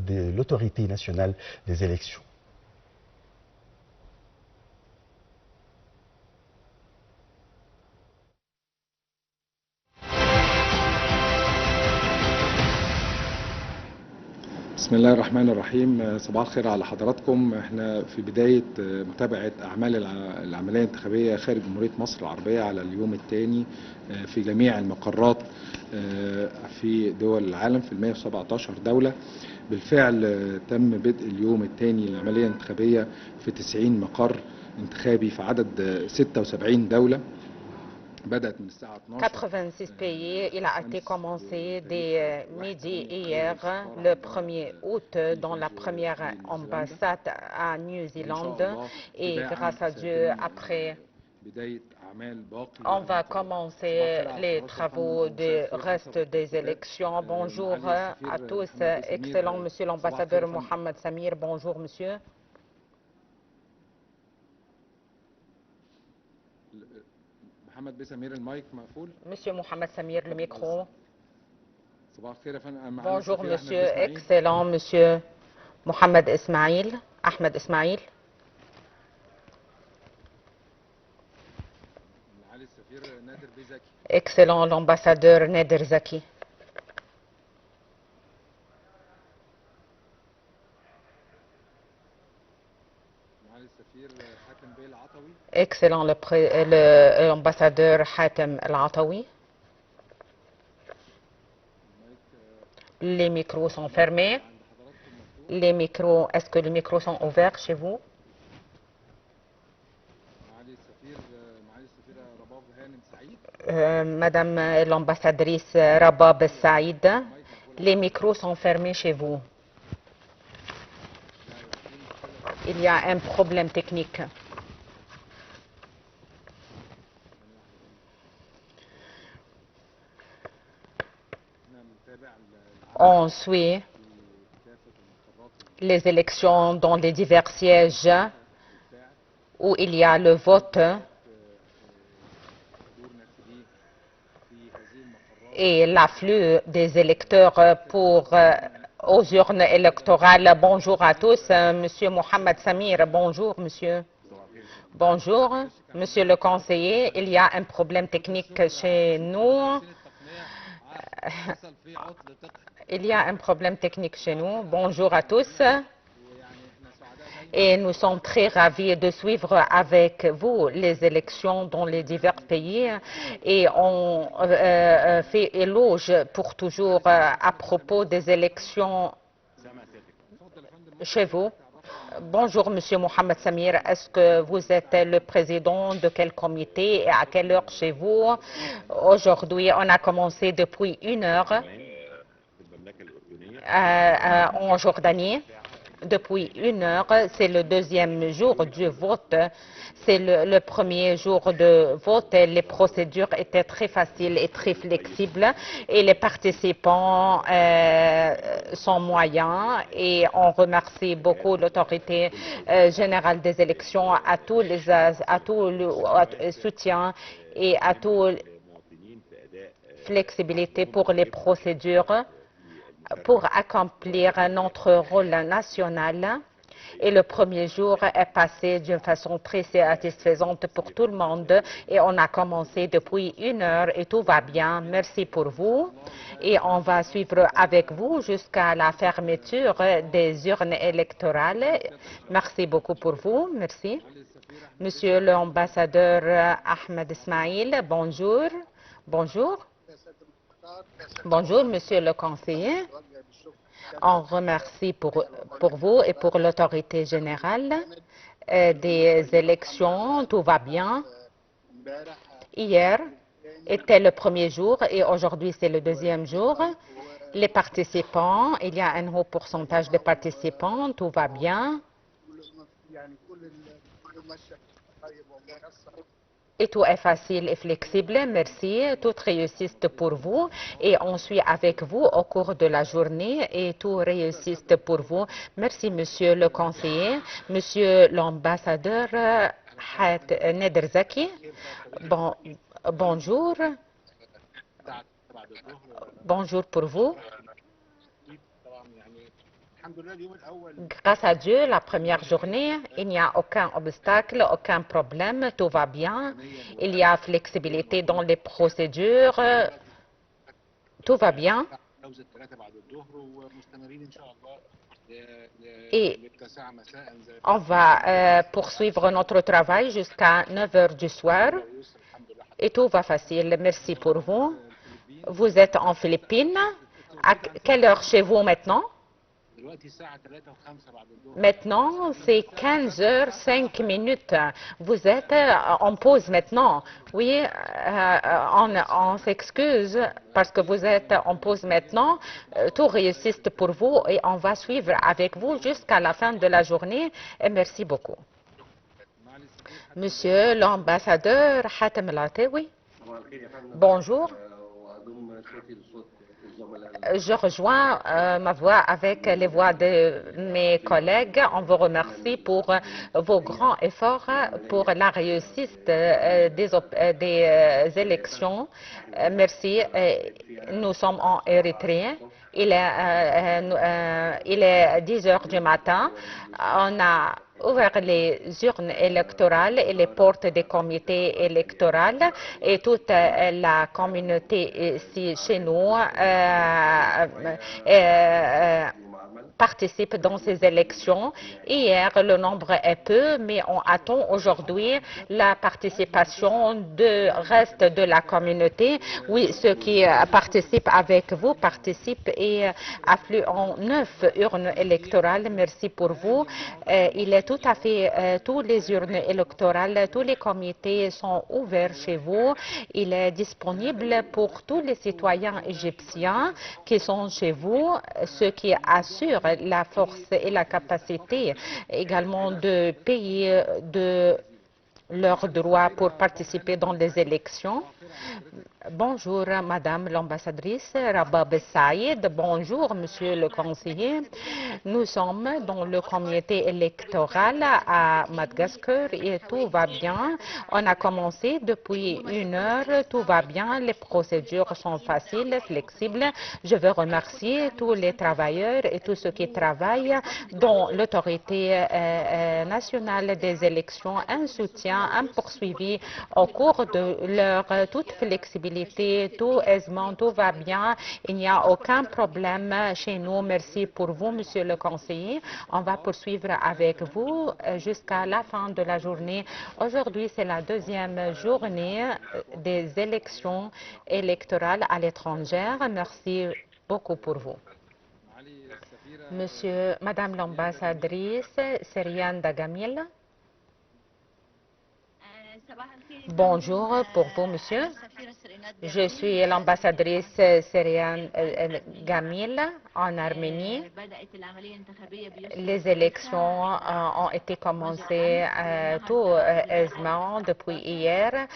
de l'autorité nationale des élections. بسم الله الرحمن الرحيم. صباح الخير على حضراتكم. احنا في بداية متابعة أعمال العملية الانتخابية خارج جمهورية مصر العربية على اليوم الثاني في جميع المقرات في دول العالم في 117 دولة. بالفعل تم بدء اليوم الثاني للعملية الانتخابية في 90 مقر انتخابي في عدد 76 دولة. 86 pays. Il a été commencé dès midi hier, le 1er août, dans la première ambassade à New Zealand. Et grâce à Dieu, après, on va commencer les travaux du reste des élections. Bonjour à tous. Excellent, Monsieur l'ambassadeur Mohamed Samir. Bonjour, Monsieur. Monsieur Mohamed Samir, le micro. Bonjour, Monsieur. Excellent, Monsieur Mohamed Ismail. Ahmed Ismail. Excellent, l'ambassadeur Nader Zaki. Excellent, l'ambassadeur Hatem Al-Atawi. Les micros sont fermés. Les micros, est-ce que les micros sont ouverts chez vous? Madame l'ambassadrice Rabab Saïd, les micros sont fermés chez vous. Il y a un problème technique. On suit les élections dans les divers sièges où il y a le vote et l'afflux des électeurs aux urnes électorales. Bonjour à tous. Monsieur Mohamed Samir, bonjour, monsieur. Bonjour, monsieur le conseiller. Il y a un problème technique chez nous. Il y a un problème technique chez nous. Bonjour à tous. Et nous sommes très ravis de suivre avec vous les élections dans les divers pays. Et on fait éloge pour toujours à propos des élections chez vous. Bonjour, Monsieur Mohamed Samir. Est-ce que vous êtes le président de quel comité et à quelle heure chez vous? Aujourd'hui, on a commencé depuis 1 heure en Jordanie. Depuis 1 heure, c'est le deuxième jour du vote. C'est le premier jour de vote. Les procédures étaient très faciles et très flexibles et les participants sont moyens. Et on remercie beaucoup l'autorité générale des élections, à tout le soutien et à toute flexibilité pour les procédures, pour accomplir notre rôle national. Et le premier jour est passé d'une façon très satisfaisante pour tout le monde. Et on a commencé depuis 1 heure et tout va bien. Merci pour vous. Et on va suivre avec vous jusqu'à la fermeture des urnes électorales. Merci beaucoup pour vous. Merci. Monsieur l'ambassadeur Ahmed Ismail, bonjour. Bonjour. Bonjour, monsieur le conseiller. On remercie pour vous et pour l'autorité générale des élections. Tout va bien. Hier était le premier jour et aujourd'hui c'est le deuxième jour. Les participants, il y a un haut pourcentage de participants. Tout va bien. Et tout est facile et flexible. Merci. Toute réussite pour vous. Et on suit avec vous au cours de la journée. Et tout réussite pour vous. Merci, monsieur le conseiller. Monsieur l'ambassadeur Nader Zaki. Bonjour. Bonjour pour vous. Grâce à Dieu, la première journée, il n'y a aucun obstacle, aucun problème, tout va bien. Il y a flexibilité dans les procédures, tout va bien. Et on va poursuivre notre travail jusqu'à 9 heures du soir. Et tout va facile. Merci pour vous. Vous êtes en Philippines. À quelle heure chez vous maintenant? Maintenant, c'est 15 heures 5 minutes. Vous êtes en pause maintenant. Oui, on s'excuse parce que vous êtes en pause maintenant. Tout réussite pour vous et on va suivre avec vous jusqu'à la fin de la journée. Et merci beaucoup. Monsieur l'ambassadeur Hatem El-Atawi. Bonjour. Je rejoins ma voix avec les voix de mes collègues. On vous remercie pour vos grands efforts pour la réussite des élections. Merci. Nous sommes en Érythrée. Il est 10 heures du matin. On a ouvert les urnes électorales et les portes des comités électoraux et toute la communauté ici chez nous participe dans ces élections. Hier, le nombre est peu, mais on attend aujourd'hui la participation du reste de la communauté. Oui, ceux qui participent avec vous participent et affluent en 9 urnes électorales. Merci pour vous. Il est tout à fait, tous les urnes électorales, tous les comités sont ouverts chez vous. Il est disponible pour tous les citoyens égyptiens qui sont chez vous, ceux qui assurent la force et la capacité également de payer de leurs droits pour participer dans les élections. Bonjour, Madame l'ambassadrice Rabab Saïd. Bonjour, Monsieur le conseiller. Nous sommes dans le comité électoral à Madagascar et tout va bien. On a commencé depuis 1 heure. Tout va bien. Les procédures sont faciles, flexibles. Je veux remercier tous les travailleurs et tous ceux qui travaillent dans l'autorité nationale des élections. Un soutien, un poursuivi au cours de leur toute flexibilité. Tout aisement, tout va bien. Il n'y a aucun problème chez nous. Merci pour vous, Monsieur le conseiller. On va poursuivre avec vous jusqu'à la fin de la journée. Aujourd'hui, c'est la 2e journée des élections électorales à l'étranger. Merci beaucoup pour vous. Madame l'ambassadrice Seriane Dagamil. Bonjour pour vous, monsieur. Je suis l'ambassadrice Seriane Gamil en Arménie. Les élections ont été commencées tout aisément depuis hier.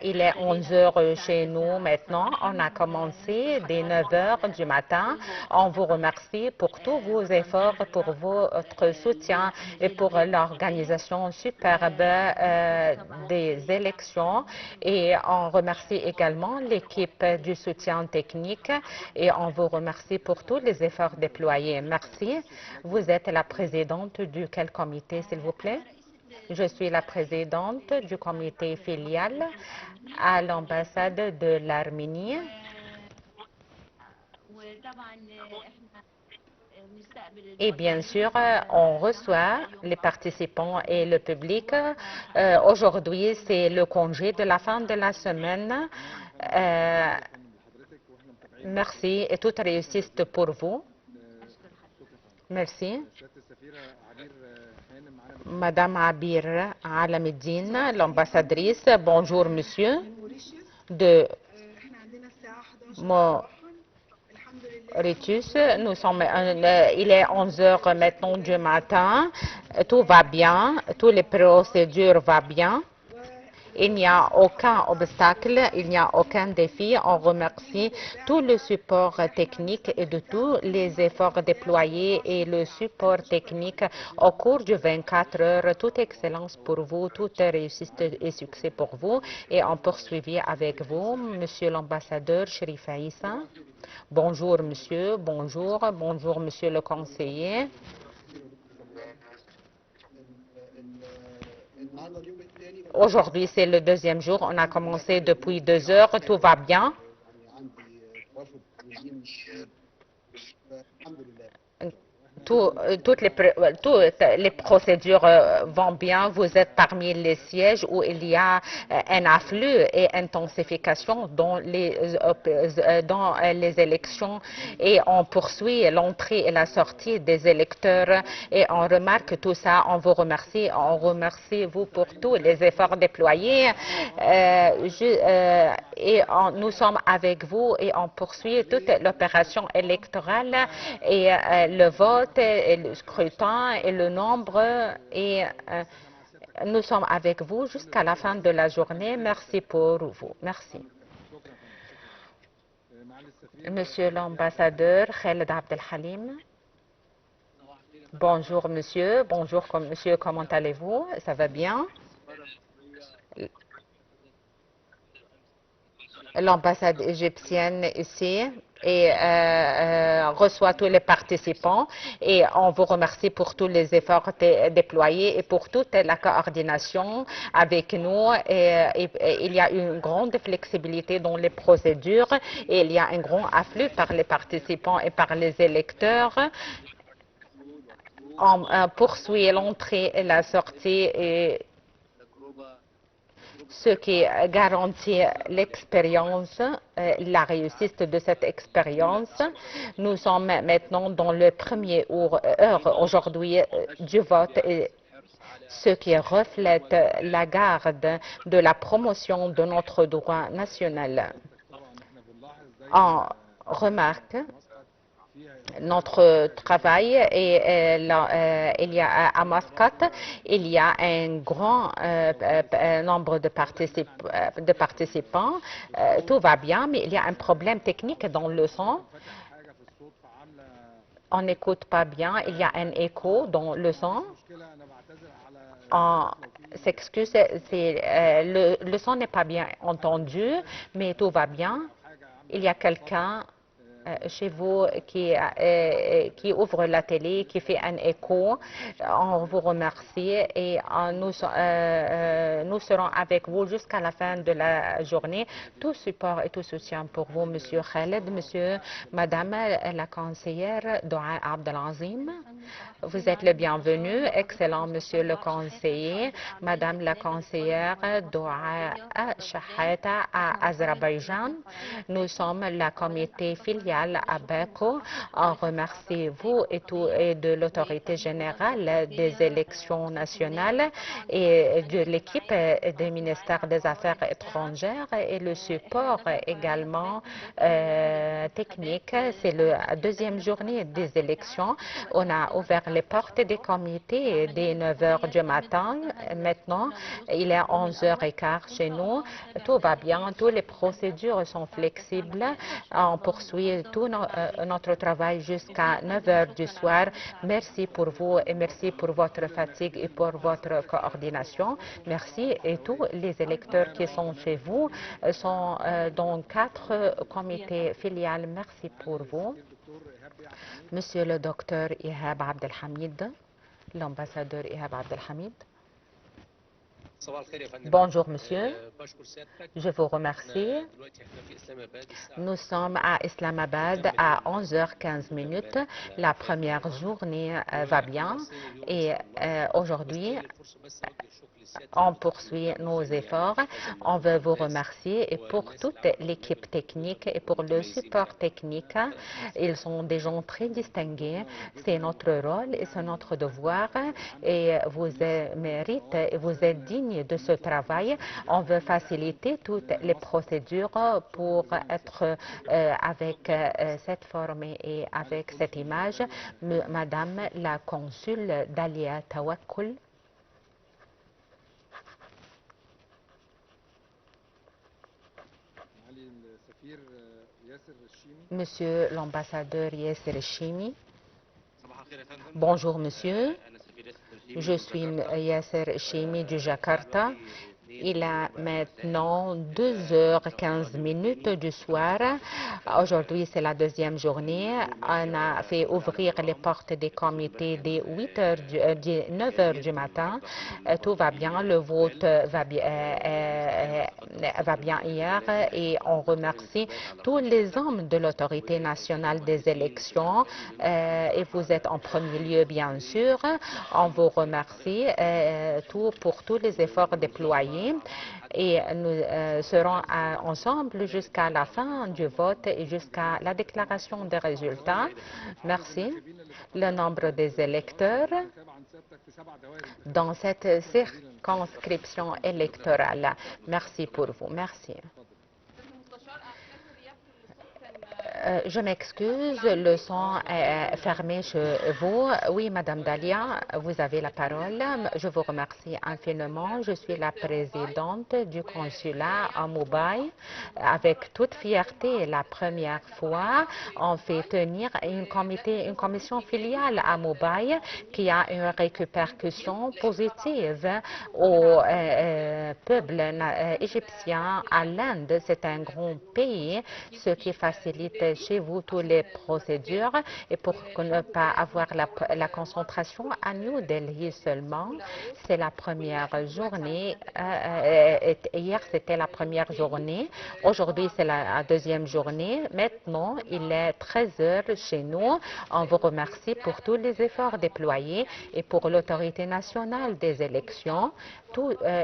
Il est 11 heures chez nous maintenant. On a commencé dès 9 heures du matin. On vous remercie pour tous vos efforts, pour votre soutien et pour l'organisation superbe des élections. Et on remercie également l'équipe du soutien technique et on vous remercie pour tous les efforts déployés. Merci. Vous êtes la présidente du quel comité, s'il vous plaît? Je suis la présidente du comité filial à l'ambassade de l'Arménie. Et bien sûr, on reçoit les participants et le public. Aujourd'hui, c'est le congé de la fin de la semaine. Merci et toute réussite pour vous. Merci. Madame Abir Alameddine, l'ambassadrice. Bonjour, monsieur. Mauritius, il est 11 heures maintenant du matin. Tout va bien, toutes les procédures vont bien. Il n'y a aucun obstacle, il n'y a aucun défi. On remercie tout le support technique et de tous les efforts déployés et le support technique au cours de 24 heures. Toute excellence pour vous, toute réussite et succès pour vous. Et on poursuit avec vous, Monsieur l'ambassadeur Chérif Aïssa. Bonjour, monsieur. Bonjour. Bonjour, monsieur le conseiller. Aujourd'hui, c'est le deuxième jour. On a commencé depuis 2 heures. Tout va bien. Toutes les procédures vont bien. Vous êtes parmi les sièges où il y a un afflux et intensification dans les élections et on poursuit l'entrée et la sortie des électeurs et on remarque tout ça. On vous remercie. On remercie vous pour tous les efforts déployés nous sommes avec vous et on poursuit toute l'opération électorale et le vote et le scrutin et le nombre et nous sommes avec vous jusqu'à la fin de la journée. Merci pour vous. Merci. Monsieur l'ambassadeur Khaled Abdel Halim. Bonjour monsieur. Bonjour monsieur, comment allez-vous? Ça va bien? L'ambassade égyptienne ici et reçoit tous les participants et on vous remercie pour tous les efforts déployés et pour toute la coordination avec nous. Il y a une grande flexibilité dans les procédures et il y a un grand afflux par les participants et par les électeurs. On poursuit l'entrée et la sortie et ce qui garantit l'expérience, la réussite de cette expérience. Nous sommes maintenant dans le premier heure aujourd'hui du vote, ce qui reflète la garde de la promotion de notre droit national. On remarque notre travail et il y a à Mascate, il y a un grand nombre de participants. Tout va bien, mais il y a un problème technique dans le son. On n'écoute pas bien, il y a un écho dans le son. On s'excuse, le son n'est pas bien entendu, mais tout va bien. Il y a quelqu'un chez vous qui ouvre la télé, qui fait un écho. On vous remercie et nous serons avec vous jusqu'à la fin de la journée. Tout support et tout soutien pour vous, Monsieur Khaled, Madame la conseillère Doua Abdelazim. Vous êtes le bienvenu. Excellent, Monsieur le conseiller. Madame la conseillère Doua Shahata à Azerbaïdjan. Nous sommes la comité filiale à Bakou. On remercie vous et de l'autorité générale des élections nationales et de l'équipe du ministère des Affaires étrangères et le support également technique. C'est la deuxième journée des élections. On a ouvert les portes des comités dès 9 h du matin. Maintenant, il est 11h15 chez nous. Tout va bien. Toutes les procédures sont flexibles. On poursuit tout notre travail jusqu'à 9 h du soir. Merci pour vous et merci pour votre fatigue et pour votre coordination. Merci et tous les électeurs qui sont chez vous sont dans 4 comités filiales. Merci pour vous. Monsieur le docteur Ihab Abdelhamid, l'ambassadeur Ihab Abdelhamid. Bonjour monsieur, je vous remercie. Nous sommes à Islamabad à 11h15. La première journée va bien et aujourd'hui on poursuit nos efforts. On veut vous remercier et pour toute l'équipe technique et pour le support technique. Ils sont des gens très distingués. C'est notre rôle et c'est notre devoir et vous méritez et vous êtes digne de ce travail. On veut faciliter toutes les procédures pour être avec cette forme et avec cette image. Madame la consul Dalia Tawakkul. Monsieur l'ambassadeur Yasser Chimi. Bonjour, monsieur. Je suis Yasser Chimi du Jakarta. Il est maintenant 2h15 du soir. Aujourd'hui, c'est la deuxième journée. On a fait ouvrir les portes des comités dès 9h du matin. Tout va bien. Le vote va bien hier et on remercie tous les hommes de l'autorité nationale des élections. Et vous êtes en premier lieu, bien sûr. On vous remercie pour tous les efforts déployés. Et nous serons ensemble jusqu'à la fin du vote et jusqu'à la déclaration des résultats. Merci. Le nombre des électeurs dans cette circonscription électorale. Merci pour vous. Merci. Je m'excuse, le son est fermé chez vous. Oui, Madame Dalia, vous avez la parole. Je vous remercie infiniment. Je suis la présidente du consulat à Mumbai. Avec toute fierté, la première fois, on fait tenir une commission filiale à Mumbai qui a une répercussion positive au peuple égyptien à l'Inde. C'est un grand pays, ce qui facilite chez vous toutes les procédures et pour ne pas avoir la concentration à New Delhi seulement. C'est la première journée. Hier, c'était la première journée. Aujourd'hui, c'est la deuxième journée. Maintenant, il est 13 heures chez nous. On vous remercie pour tous les efforts déployés et pour l'autorité nationale des élections.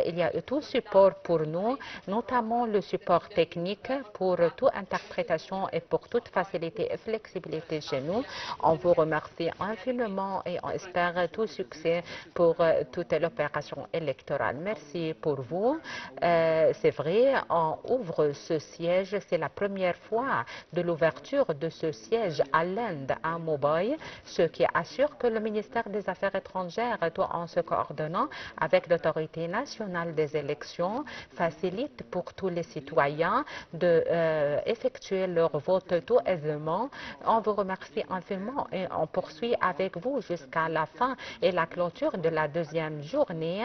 Il y a tout support pour nous, notamment le support technique pour toute interprétation et pour toute facilité et flexibilité chez nous. On vous remercie infiniment et on espère tout succès pour toute l'opération électorale. Merci pour vous. C'est vrai, on ouvre ce siège. C'est la première fois de l'ouverture de ce siège à l'Inde, à Mumbai, ce qui assure que le ministère des Affaires étrangères, en se coordonnant avec l'autorité nationale des élections, facilite pour tous les citoyens d'effectuer leur vote tout aisément. On vous remercie infiniment et on poursuit avec vous jusqu'à la fin et la clôture de la deuxième journée.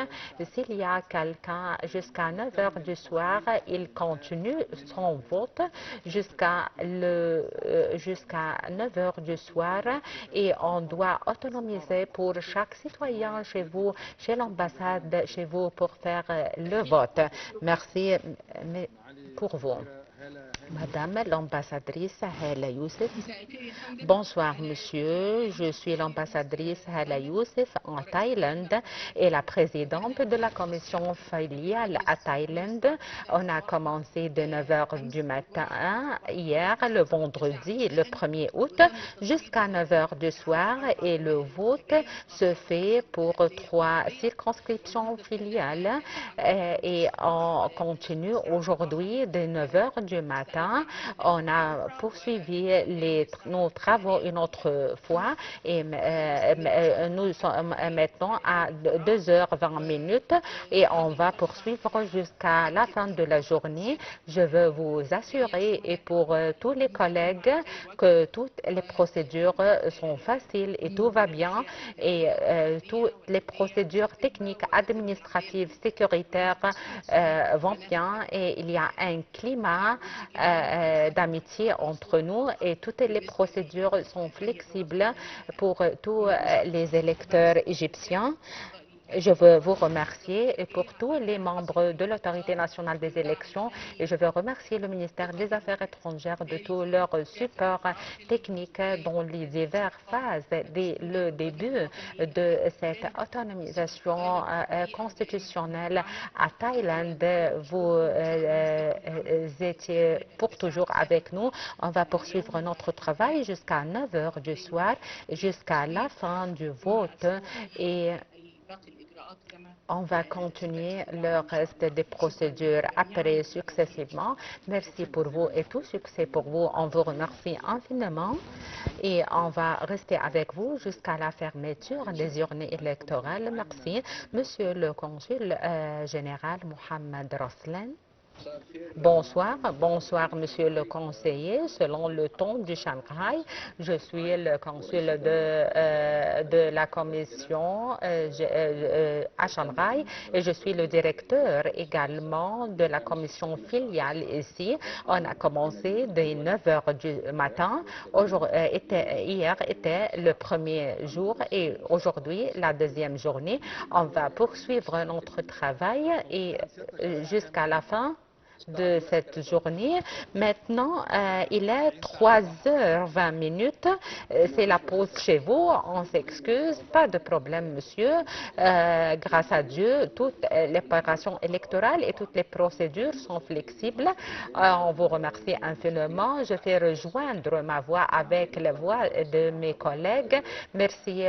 S'il y a quelqu'un jusqu'à 9 heures du soir, il continue son vote jusqu'à 9 heures du soir et on doit autonomiser pour chaque citoyen chez vous, chez l'ambassade, chez vous pour faire le vote. Merci pour vous. Madame l'ambassadrice Hala Youssef. Bonsoir, monsieur. Je suis l'ambassadrice Hala Youssef en Thaïlande et la présidente de la commission filiale à Thaïlande. On a commencé de 9 heures du matin hier, le vendredi, le 1er août, jusqu'à 9 heures du soir et le vote se fait pour 3 circonscriptions filiales et on continue aujourd'hui de 9 heures du matin. On a poursuivi nos travaux une autre fois et nous sommes maintenant à 2h20 et on va poursuivre jusqu'à la fin de la journée. Je veux vous assurer et pour tous les collègues que toutes les procédures sont faciles et tout va bien et toutes les procédures techniques, administratives, sécuritaires vont bien et il y a un climat d'amitié entre nous et toutes les procédures sont flexibles pour tous les électeurs égyptiens. Je veux vous remercier pour tous les membres de l'autorité nationale des élections et je veux remercier le ministère des Affaires étrangères de tout leur support technique dans les diverses phases dès le début de cette autonomisation constitutionnelle à Thaïlande. Vous étiez pour toujours avec nous. On va poursuivre notre travail jusqu'à 9 heures du soir, jusqu'à la fin du vote et on va continuer le reste des procédures après successivement. Merci pour vous et tout succès pour vous. On vous remercie infiniment et on va rester avec vous jusqu'à la fermeture des urnes électorales. Merci, Monsieur le Consul général Mohamed Raslan. Bonsoir, bonsoir Monsieur le conseiller. Selon le ton du Shanghai, je suis le consul de la commission à Shanghai et je suis le directeur également de la commission filiale ici. On a commencé dès 9 heures du matin. Hier était le premier jour et aujourd'hui la deuxième journée. On va poursuivre notre travail et jusqu'à la fin de cette journée. Maintenant, il est 3h20. C'est la pause chez vous. On s'excuse. Pas de problème, monsieur. Grâce à Dieu, toutes les opérations électorales et toutes les procédures sont flexibles. On vous remercie infiniment. Je fais rejoindre ma voix avec la voix de mes collègues. Merci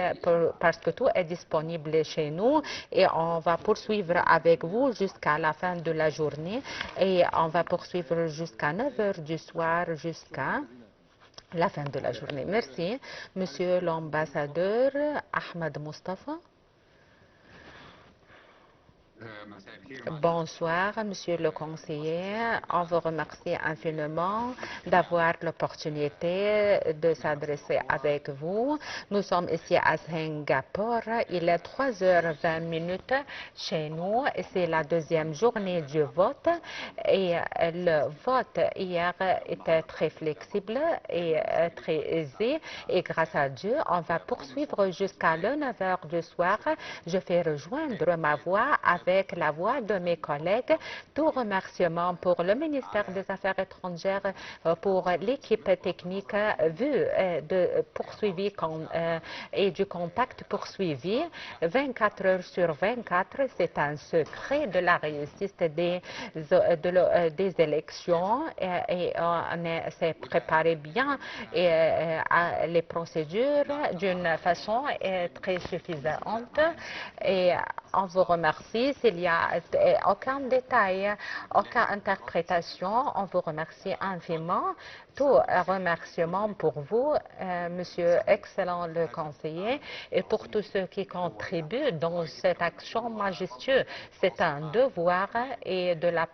parce que tout est disponible chez nous et on va poursuivre avec vous jusqu'à la fin de la journée. Et on va poursuivre jusqu'à 9 heures du soir, jusqu'à la fin de la journée. Merci. Monsieur l'ambassadeur Ahmed Mustafa. Bonsoir, Monsieur le conseiller. On vous remercie infiniment d'avoir l'opportunité de s'adresser avec vous. Nous sommes ici à Singapour. Il est 3h20 chez nous et c'est la deuxième journée du vote. Et le vote hier était très flexible et très aisé. Et grâce à Dieu, on va poursuivre jusqu'à 9 heures du soir. Je fais rejoindre ma voix avec la voix de mes collègues. Tout remerciement pour le ministère des Affaires étrangères, pour l'équipe technique de poursuivi et du contact poursuivi 24 heures sur 24. C'est un secret de la réussite des élections et on s'est préparé bien à les procédures d'une façon très suffisante. Et on vous remercie. S'il n'y a aucun détail, aucune interprétation, on vous remercie infiniment. Tout remerciement pour vous, Monsieur excellent le conseiller, et pour tous ceux qui contribuent dans cette action majestueuse. C'est un devoir et de la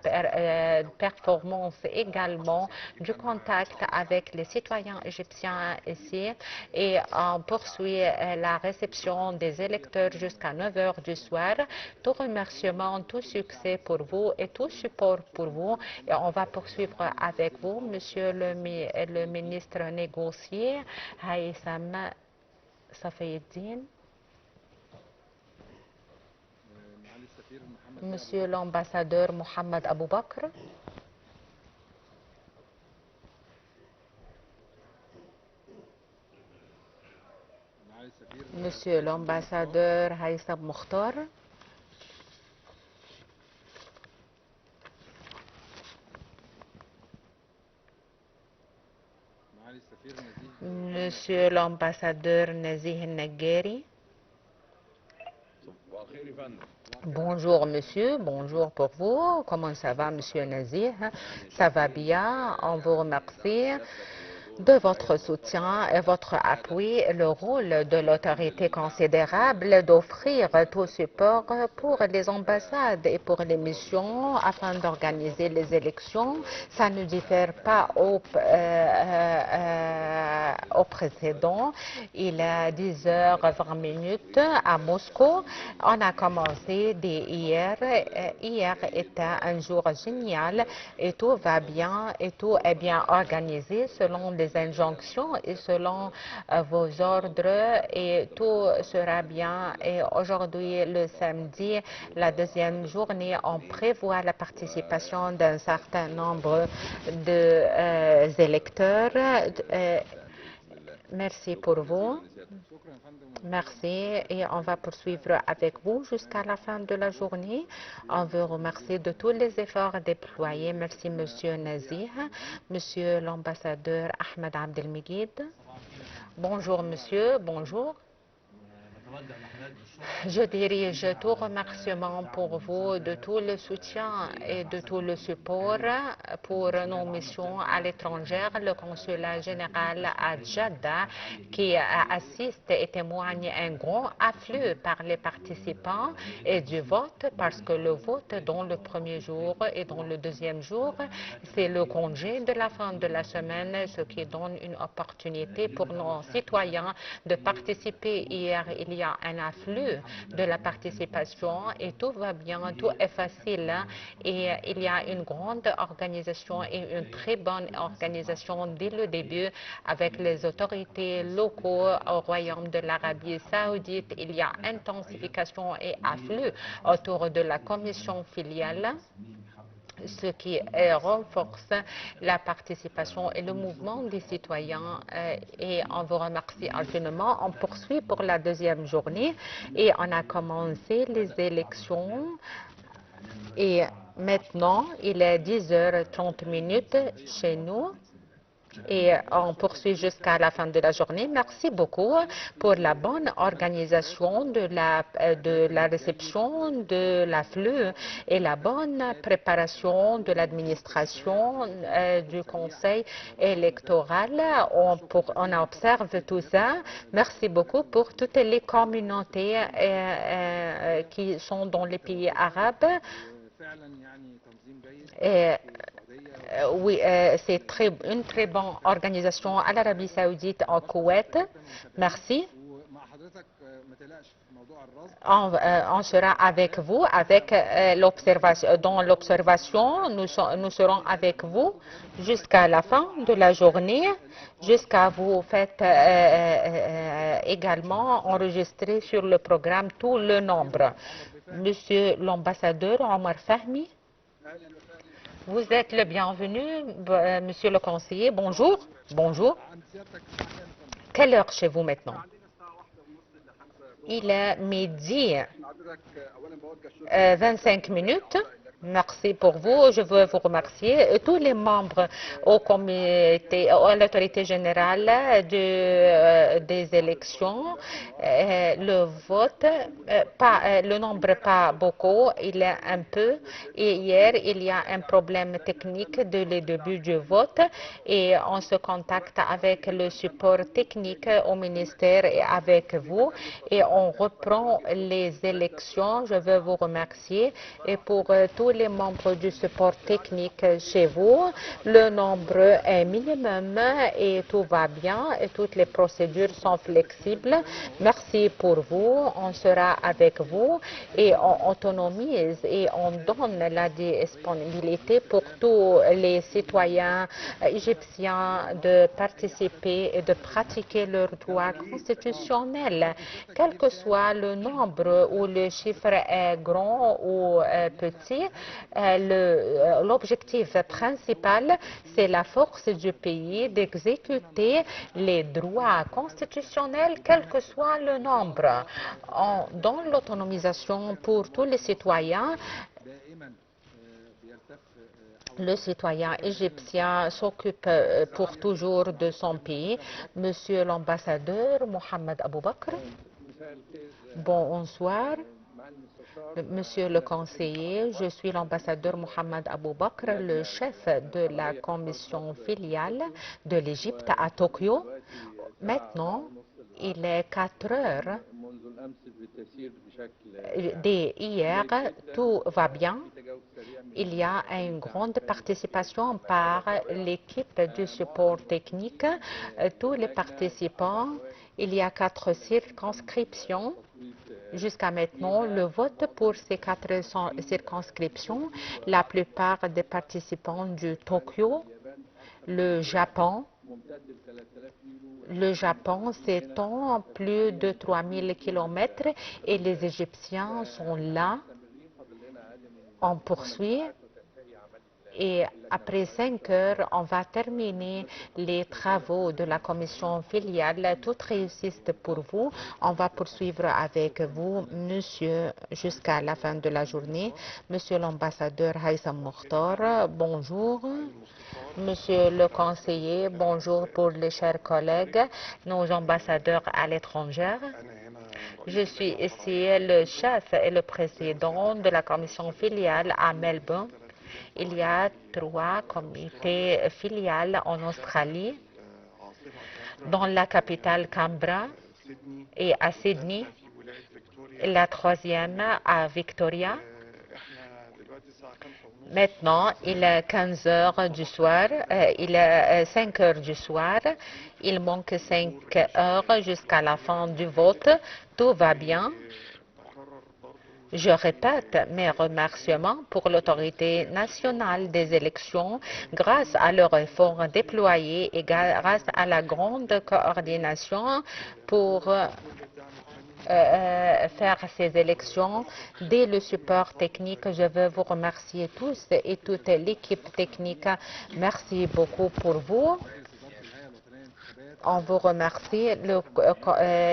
performance également du contact avec les citoyens égyptiens ici. Et on poursuit la réception des électeurs jusqu'à 9 heures du soir. Tout remerciement, tout succès pour vous et tout support pour vous. Et on va poursuivre avec vous, Monsieur le ministre négocié, Haïssam Safieddine. Monsieur l'ambassadeur Mohamed Abou Bakr. Monsieur l'ambassadeur Haïssam Mokhtar. Monsieur l'ambassadeur Nazih Nageri. Bonjour monsieur, bonjour pour vous. Comment ça va monsieur Nazih? Ça va bien, on vous remercie de votre soutien et votre appui. Le rôle de l'autorité considérable d'offrir tout support pour les ambassades et pour les missions afin d'organiser les élections. Ça ne diffère pas au précédent. Il est 10h20 à Moscou. On a commencé dès hier. Hier était un jour génial et tout va bien et tout est bien organisé selon les injonctions et selon vos ordres et tout sera bien. Et aujourd'hui, le samedi, la deuxième journée, on prévoit la participation d'un certain nombre d'électeurs. Merci pour vous. Merci et on va poursuivre avec vous jusqu'à la fin de la journée. On veut remercier de tous les efforts déployés. Merci Monsieur Nazih, Monsieur l'ambassadeur Ahmed Abdelmegid. Bonjour Monsieur, bonjour. Je dirige tout remerciement pour vous de tout le soutien et de tout le support pour nos missions à l'étranger. Le consulat général à Jeddah qui assiste et témoigne un grand afflux par les participants et du vote parce que le vote dans le premier jour et dans le deuxième jour, c'est le congé de la fin de la semaine, ce qui donne une opportunité pour nos citoyens de participer. Hier, il y a un afflux de la participation et tout va bien, tout est facile et il y a une grande organisation et une très bonne organisation dès le début avec les autorités locaux au Royaume de l'Arabie Saoudite. Il y a intensification et afflux autour de la commission filiale, ce qui renforce la participation et le mouvement des citoyens. Et on vous remercie infiniment. On poursuit pour la deuxième journée et on a commencé les élections. Et maintenant, il est 10h30 chez nous. Et on poursuit jusqu'à la fin de la journée. Merci beaucoup pour la bonne organisation de la réception de l'afflux et la bonne préparation de l'administration du Conseil électoral. On observe tout ça. Merci beaucoup pour toutes les communautés qui sont dans les pays arabes. Oui, c'est une très bonne organisation à l'Arabie Saoudite, au Koweït. Merci. On sera avec vous dans l'observation. Nous serons avec vous jusqu'à la fin de la journée, jusqu'à vous faites également enregistrer sur le programme tout le nombre. Monsieur l'ambassadeur Omar Fahmi. Vous êtes le bienvenu, monsieur le conseiller. Bonjour. Bonjour. Quelle heure chez vous maintenant? Il est midi 25 minutes. Merci pour vous. Je veux vous remercier. Tous les membres au comité, à l'autorité générale des élections, le vote, le nombre pas beaucoup, il est un peu. Et hier, il y a un problème technique dès le début du vote et on se contacte avec le support technique au ministère et avec vous et on reprend les élections. Je veux vous remercier et pour tous les membres du support technique chez vous. Le nombre est minimum et tout va bien et toutes les procédures sont flexibles. Merci pour vous. On sera avec vous et on autonomise et on donne la disponibilité pour tous les citoyens égyptiens de participer et de pratiquer leurs droits constitutionnels. Quel que soit le nombre ou le chiffre est grand ou petit, l'objectif principal, c'est la force du pays d'exécuter les droits constitutionnels, quel que soit le nombre. Dans l'autonomisation pour tous les citoyens, le citoyen égyptien s'occupe pour toujours de son pays. Monsieur l'ambassadeur Mohamed Abou Bakr. Bonsoir. Monsieur le conseiller, je suis l'ambassadeur Mohamed Abou Bakr, le chef de la commission filiale de l'Égypte à Tokyo. Maintenant, il est 4 heures. Dès hier, tout va bien. Il y a une grande participation par l'équipe du support technique. Tous les participants, il y a 4 circonscriptions. Jusqu'à maintenant, le vote pour ces 4 circonscriptions, la plupart des participants du Tokyo, le Japon s'étend plus de 3000 km et les Égyptiens sont là. On poursuit. Et après 5 heures, on va terminer les travaux de la commission filiale. Toute réussite pour vous. On va poursuivre avec vous, monsieur, jusqu'à la fin de la journée. Monsieur l'ambassadeur Haïssam Mokhtar, bonjour. Monsieur le conseiller, bonjour pour les chers collègues, nos ambassadeurs à l'étranger. Je suis ici le chef et le président de la commission filiale à Melbourne. Il y a 3 comités filiales en Australie, dans la capitale Canberra et à Sydney, la 3e à Victoria. Maintenant, il est 15 heures du soir, il est 5 heures du soir, il manque 5 heures jusqu'à la fin du vote. Tout va bien. Je répète mes remerciements pour l'autorité nationale des élections grâce à leurs efforts déployés et grâce à la grande coordination pour faire ces élections. Dès le support technique, je veux vous remercier tous et toute l'équipe technique. Merci beaucoup pour vous. On vous remercie,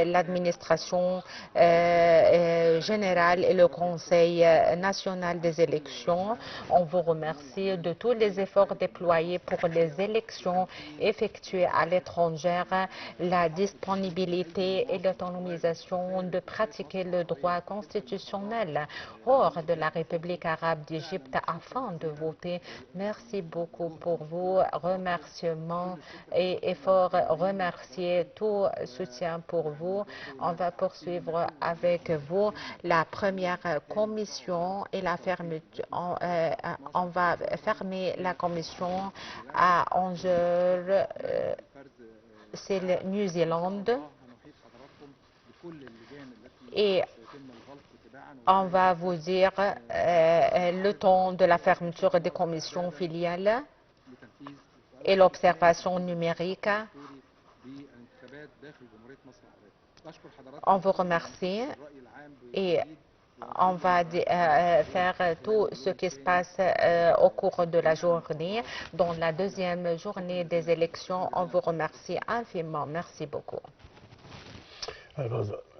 l'administration générale et le Conseil national des élections. On vous remercie de tous les efforts déployés pour les élections effectuées à l'étranger, la disponibilité et l'autonomisation de pratiquer le droit constitutionnel hors de la République arabe d'Égypte afin de voter. Merci beaucoup pour vos remerciements et efforts. Remercier tout soutien pour vous. On va poursuivre avec vous la première commission et la fermeture. On va fermer la commission à 11 heures. C'est le New Zealand. Et on va vous dire le temps de la fermeture des commissions filiales et l'observation numérique. On vous remercie et on va faire tout ce qui se passe au cours de la journée. Dans la 2e journée des élections, on vous remercie infiniment. Merci beaucoup.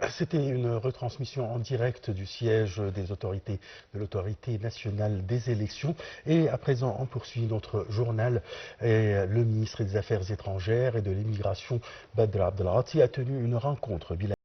C'était une retransmission en direct du siège des autorités, de l'autorité nationale des élections. Et à présent, on poursuit notre journal. Et le ministre des Affaires étrangères et de l'immigration, Badr Abdelghati, a tenu une rencontre bilatérale